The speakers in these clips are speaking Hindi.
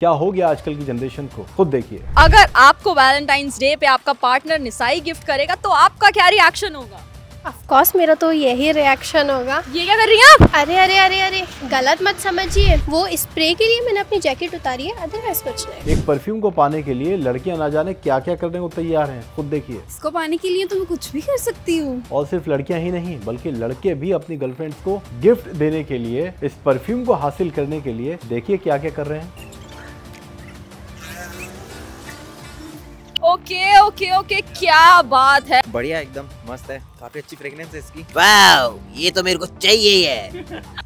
क्या हो गया आजकल की जनरेशन को, खुद देखिए। अगर आपको वैलेंटाइंस डे पे आपका पार्टनर निसाई गिफ्ट करेगा तो आपका क्या रिएक्शन होगा? ऑफ कोर्स मेरा तो यही रिएक्शन होगा। ये क्या कर रही हैं आप? अरे अरे अरे अरे गलत मत समझिए, वो स्प्रे के लिए मैंने अपनी जैकेट उतारी है, अदरवाइज कुछ नहीं। एक परफ्यूम को पाने के लिए लड़कियां ना जाने क्या क्या करने को तैयार हैं, खुद देखिए। इसको पाने के लिए तो मैं कुछ भी कर सकती हूँ। और सिर्फ लड़कियां ही नहीं बल्कि लड़के भी अपनी गर्लफ्रेंड्स को गिफ्ट देने के लिए, इस परफ्यूम को हासिल करने के लिए देखिए क्या क्या कर रहे हैं। ओके ओके ओके, क्या बात है। बढ़िया, एकदम मस्त है, काफी अच्छी फ्रेग्रेंस है इसकी। वाव, ये तो मेरे को चाहिए ही है।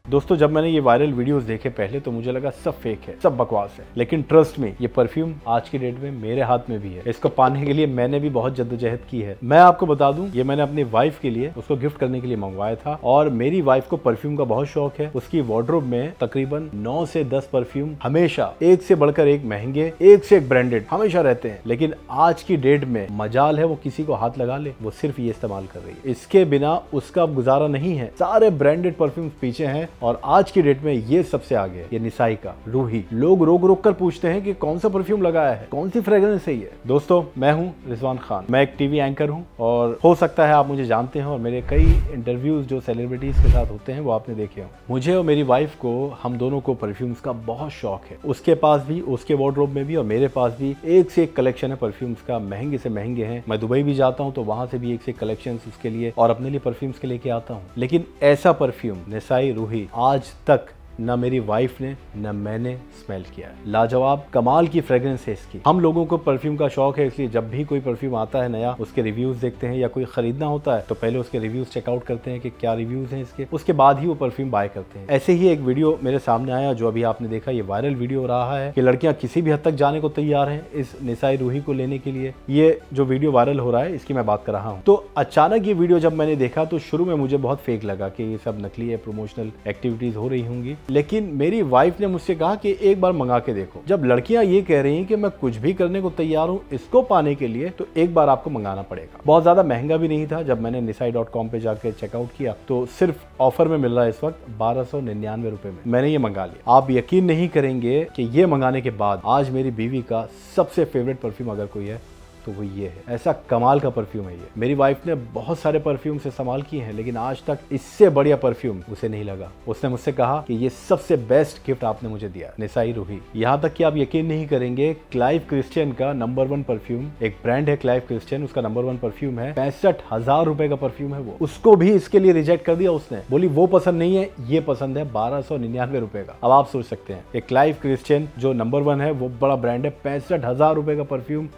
दोस्तों जब मैंने ये वायरल वीडियोस देखे पहले तो मुझे लगा सब फेक है, सब बकवास है, लेकिन ट्रस्ट में ये परफ्यूम आज की डेट में मेरे हाथ में भी है। इसको पाने के लिए मैंने भी बहुत जद्दोजहद की है। मैं आपको बता दूं, ये मैंने अपनी वाइफ के लिए, उसको गिफ्ट करने के लिए मंगवाया था। और मेरी वाइफ को परफ्यूम का बहुत शौक है। उसकी वार्डरोब में तकरीबन 9 से 10 परफ्यूम हमेशा एक से बढ़कर एक महंगे, एक से एक ब्रांडेड हमेशा रहते हैं। लेकिन आज की डेट में मजाल है वो किसी को हाथ लगा ले, वो सिर्फ ये इस्तेमाल कर रही है। इसके बिना उसका गुजारा नहीं है। सारे ब्रांडेड परफ्यूम पीछे हैं और आज की डेट में ये सबसे आगे है। ये निसाई का रूही। लोग रोक रोक कर पूछते हैं कि कौन सा परफ्यूम लगाया है, कौन सी फ्रेग्रेंस है ये। दोस्तों मैं हूं रिजवान खान, मैं एक टीवी एंकर हूं और हो सकता है आप मुझे जानते हैं और मेरे कई इंटरव्यूज जो सेलिब्रिटीज के साथ होते हैं वो आपने देखे हों। मुझे और मेरी वाइफ को, हम दोनों को परफ्यूम्स का बहुत शौक है। उसके पास भी, उसके वार्डरोब में भी और मेरे पास भी एक से एक कलेक्शन है परफ्यूम्स का, महंगे से महंगे हैं। मैं दुबई भी जाता हूं तो वहां से भी एक से एक कलेक्शन उसके लिए और अपने लिए परफ्यूम्स के लेके आता हूं। लेकिन ऐसा परफ्यूम निसाई रूही आज तक न मेरी वाइफ ने न मैंने स्मेल किया है। लाजवाब कमाल की फ्रेग्रेंस है इसकी। हम लोगों को परफ्यूम का शौक है, इसलिए जब भी कोई परफ्यूम आता है नया, उसके रिव्यूज देखते हैं या कोई खरीदना होता है तो पहले उसके रिव्यूज चेकआउट करते हैं कि क्या रिव्यूज हैं इसके, उसके बाद ही वो परफ्यूम बाय करते हैं। ऐसे ही एक वीडियो मेरे सामने आया जो अभी आपने देखा, ये वायरल वीडियो रहा है कि लड़कियां किसी भी हद तक जाने को तैयार हैं इस निसाई रूही को लेने के लिए। ये जो वीडियो वायरल हो रहा है इसकी मैं बात कर रहा हूँ। तो अचानक ये वीडियो जब मैंने देखा तो शुरू में मुझे बहुत फेक लगा कि ये सब नकली है, प्रमोशनल एक्टिविटीज हो रही होंगी। लेकिन मेरी वाइफ ने मुझसे कहा कि एक बार मंगा के देखो। जब लड़कियां ये कह रही हैं कि मैं कुछ भी करने को तैयार हूं इसको पाने के लिए, तो एक बार आपको मंगाना पड़ेगा। बहुत ज्यादा महंगा भी नहीं था। जब मैंने nisai.com पे जाकर चेकआउट किया तो सिर्फ ऑफर में मिल रहा है इस वक्त 1299 रुपए में। मैंने ये मंगा लिया। आप यकीन नहीं करेंगे कि ये मंगाने के बाद आज मेरी बीवी का सबसे फेवरेट परफ्यूम अगर कोई है तो वो ये है। ऐसा कमाल का परफ्यूम है ये। मेरी वाइफ ने बहुत सारे परफ्यूम से इस्तेमाल किए हैं लेकिन आज तक इससे बढ़िया परफ्यूम उसे नहीं लगा। उसने मुझसे कहा कि ये सबसे बेस्ट गिफ्ट आपने मुझे दिया, निसाई रूही। यहाँ तक कि आप यकीन नहीं करेंगे, क्लाइव क्रिश्चियन का नंबर 1 परफ्यूम, एक ब्रांड है क्लाइव क्रिश्चियन, उसका नंबर 1 परफ्यूम है, 65,000 रुपए का परफ्यूम है वो। उसको भी इसके लिए रिजेक्ट कर दिया उसने। बोली वो पसंद नहीं है, ये पसंद है, 1299 रुपए का। अब आप सोच सकते हैं, एक क्लाइव क्रिश्चियन जो नंबर 1 है, वो बड़ा ब्रांड है, 65,000 रुपए का परफ्यूम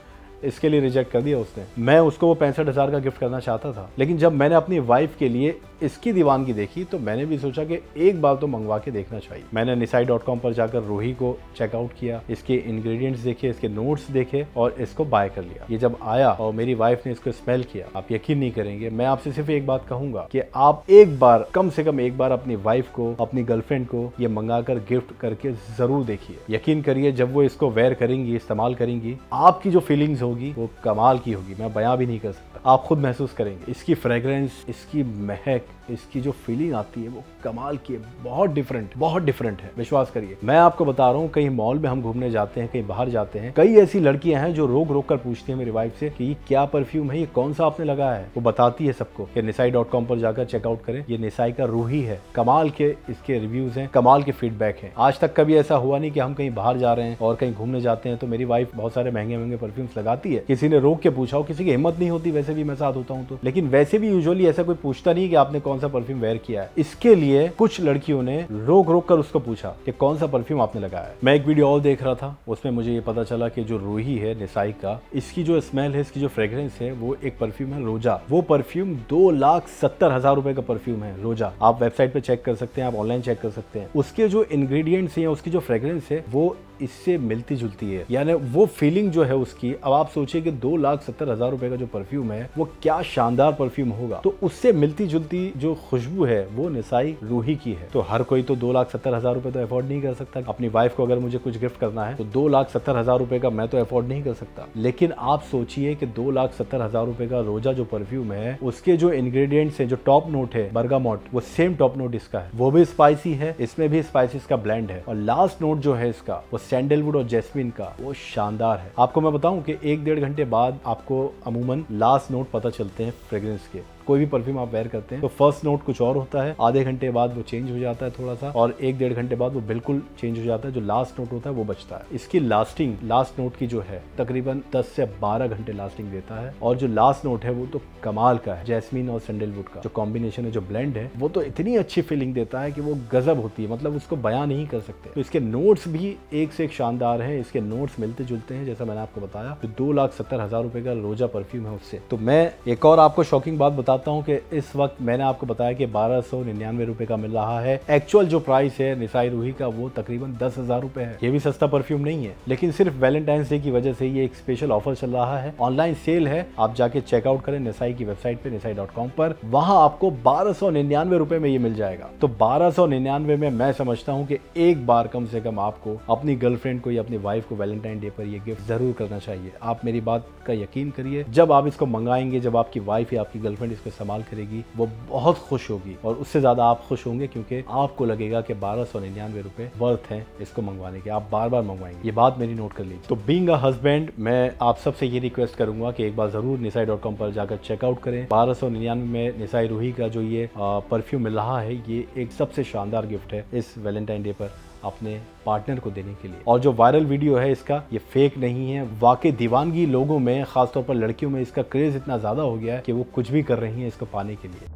इसके लिए रिजेक्ट कर दिया उसने। मैं उसको वो 65,000 का गिफ्ट करना चाहता था, लेकिन जब मैंने अपनी वाइफ के लिए इसकी दीवानगी देखी तो मैंने भी सोचा कि एक बार तो मंगवा के देखना चाहिए। मैंने nisai.com पर जाकर रूही को चेकआउट किया, इसके इंग्रेडिएंट्स देखे, इसके नोट्स देखे और इसको बाय कर लिया। ये जब आया और मेरी वाइफ ने इसको स्मेल किया, आप यकीन नहीं करेंगे। मैं आपसे सिर्फ एक बात कहूंगा कि आप एक बार, कम से कम एक बार अपनी वाइफ को, अपनी गर्लफ्रेंड को ये मंगाकर गिफ्ट करके जरूर देखिए। यकीन करिए, जब वो इसको वेयर करेंगी, इस्तेमाल करेंगी, आपकी जो फीलिंग्स होगी वो कमाल की होगी। मैं बयां भी नहीं कर सकता, आप खुद महसूस करेंगे। इसकी फ्रेग्रेंस, इसकी महक, इसकी जो फीलिंग आती है वो कमाल की है। बहुत डिफरेंट है, विश्वास करिए। मैं आपको बता रहा हूँ, कहीं मॉल में हम घूमने जाते हैं, कहीं बाहर जाते हैं, कई ऐसी लड़कियां हैं जो रोक कर पूछती हैं मेरी वाइफ से कि ये क्या परफ्यूम है, ये कौन सा आपने लगाया है। वो बताती है सबको कि nisai.com पर जाकर चेकआउट करें, ये निसाई का रूही है। कमाल के इसके रिव्यूज हैं, कमाल के फीडबैक हैं। आज तक कभी ऐसा हुआ नहीं कि हम कहीं बाहर जा रहे हैं और कहीं घूमने जाते हैं तो मेरी वाइफ बहुत सारे महंगे परफ्यूम्स लगाती है, किसी ने रोक के पूछा हो, किसी की हिम्मत नहीं होती, वैसे भी मैं साथ होता हूँ तो। लेकिन वैसे भी यूजुअली ऐसा कोई पूछता नहीं कि आपने कौन सा परफ्यूम वेयर किया है। इसके लिए कुछ लड़कियों ने रोक कर उसको पूछा कि कौन सा परफ्यूम आपने लगाया है। मैं एक वीडियो और देख रहा था, उसमें मुझे ये पता चला कि जो रूही है निसाई का, इसकी जो स्मेल है, इसकी जो फ्रेग्रेंस है, वो एक परफ्यूम है रोजा। वो परफ्यूम 2,70,000 रुपए का परफ्यूम है रोजा। आप वेबसाइट पे चेक कर सकते हैं, आप ऑनलाइन चेक कर सकते हैं। उसके जो इंग्रेडिएंट्स हैं, उसकी जो फ्रेग्रेंस है वो इससे मिलती जुलती है, यानी वो फीलिंग जो है उसकी। अब आप सोचिए कि 2,70,000 रुपए का जो परफ्यूम है है वो क्या शानदार परफ्यूम होगा। तो उससे मिलती जुलती जो खुशबू है वो निसाई रूही की है। तो हर कोई तो 2,70,000 रुपए तो अफोर्ड नहीं कर सकता। अपनी वाइफ को अगर मुझे कुछ गिफ्ट करना है तो 2,70,000 रुपए का मैं तो अफोर्ड नहीं कर सकता। लेकिन आप सोचिए कि 2,70,000 रुपए का रोजा जो परफ्यूम है उसके जो इंग्रेडिएंट्स है, जो टॉप नोट है बर्गामोट, वो सेम टॉप नोट इसका है, वो भी स्पाइसी है, इसमें भी स्पाइसेस का ब्लेंड है। और लास्ट नोट जो है इसका वो सैंडलवुड और जैस्मिन का, वो शानदार है। आपको मैं बताऊं कि 1-1.5 घंटे बाद आपको अमूमन लास्ट नोट पता चलते हैं फ्रेग्रेंस के। कोई भी परफ्यूम आप वेयर करते हैं तो फर्स्ट नोट कुछ और होता है, आधे घंटे बाद वो चेंज हो जाता है थोड़ा सा, और 1-1.5 घंटे बाद वो बिल्कुल चेंज हो जाता है। जो लास्ट नोट होता है वो बचता है। इसकी लास्टिंग लास्ट नोट की जो है तकरीबन 10 से 12 घंटे लास्टिंग देता है। और जो लास्ट नोट है वो तो कमाल का है। जैस्मिन और सैंडलवुड का जो कॉम्बिनेशन है, जो ब्लेंड है, वो तो इतनी अच्छी फीलिंग देता है कि वो गजब होती है, मतलब उसको बयां नहीं कर सकते। तो इसके नोट्स भी एक से एक शानदार है। इसके नोट्स मिलते जुलते हैं, जैसा मैंने आपको बताया। जो 2,70,000 रुपए का रोजा परफ्यूम है उससे। तो मैं एक और आपको शॉकिंग बात बताता हूँ कि इस वक्त मैंने आपको बताया कि 1,299 रुपए का मिल रहा है। एक्चुअल जो प्राइस है निसाई रूही का वो तकरीबन 10,000 रुपए है। ये भी सस्ता परफ्यूम नहीं है, लेकिन सिर्फ वैलेंटाइंस डे की वजह से ये एक स्पेशल ऑफर चल रहा है। ऑनलाइन सेल है, आप जाके चेकआउट करें निसाई की वेबसाइट पे nisai.com पर। वहां आपको 1,299 रुपए में ये मिल जाएगा। तो 1,299 में मैं समझता हूँ कि एक बार कम से कम आपको अपनी गर्लफ्रेंड को या अपनी वाइफ को वैलेंटाइन डे पर ये गिफ्ट जरूर करना चाहिए। आप मेरी बात का यकीन करिए, जब आप इसको मंगाएंगे, जब आपकी वाइफ या आपकी गर्लफ्रेंड इसको इस्तेमाल करेगी, वो बहुत खुश होगी और उससे ज्यादा आप खुश होंगे, क्योंकि आपको लगेगा कि 1,299 रुपए वर्थ हैं इसको मंगवाने के। आप बार बार मंगवाएंगे, ये बात मेरी नोट कर लीजिए। तो बीइंग अ हस्बैंड, मैं आप सबसे ये रिक्वेस्ट करूंगा कि एक बार जरूर nisai.com पर जाकर चेकआउट करें। 1,299 में निसाई रूही का जो ये परफ्यूम मिल रहा है, ये एक सबसे शानदार गिफ्ट है इस वैलेंटाइन डे पर अपने पार्टनर को देने के लिए। और जो वायरल वीडियो है इसका, ये फेक नहीं है। वाकई दीवानगी लोगों में, खासतौर पर लड़कियों में इसका क्रेज इतना ज्यादा हो गया है कि वो कुछ भी कर रही हैं इसको पाने के लिए।